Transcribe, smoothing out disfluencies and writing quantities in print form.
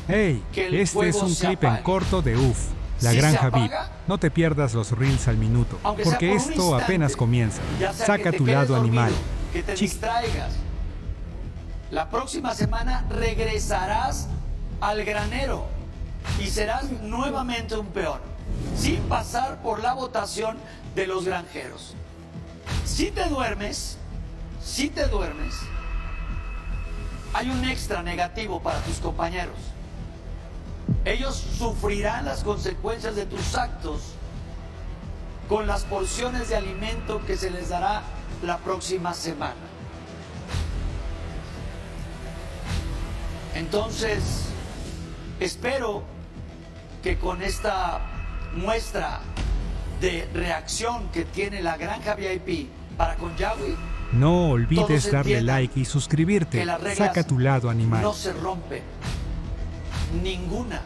Hey, que el este es fuego un se clip en apague. corto de UF, La Si se Granja VIP. apaga, No te pierdas los reels al minuto, aunque sea porque por un esto instante, apenas comienza. ya sea Saca que te tu quedes lado dormido, animal. que te Chi- distraigas. La próxima semana regresarás al granero y serás nuevamente un peón, sin pasar por la votación de los granjeros. Si te duermes, hay un extra negativo para tus compañeros. Ellos sufrirán las consecuencias de tus actos con las porciones de alimento que se les dará la próxima semana. Entonces, espero que con esta muestra de reacción que tiene la Granja VIP para con Yahweh, No todos olvides darle entiendan like y suscribirte. que las reglas Saca tu lado animal. no se rompen. Ninguna.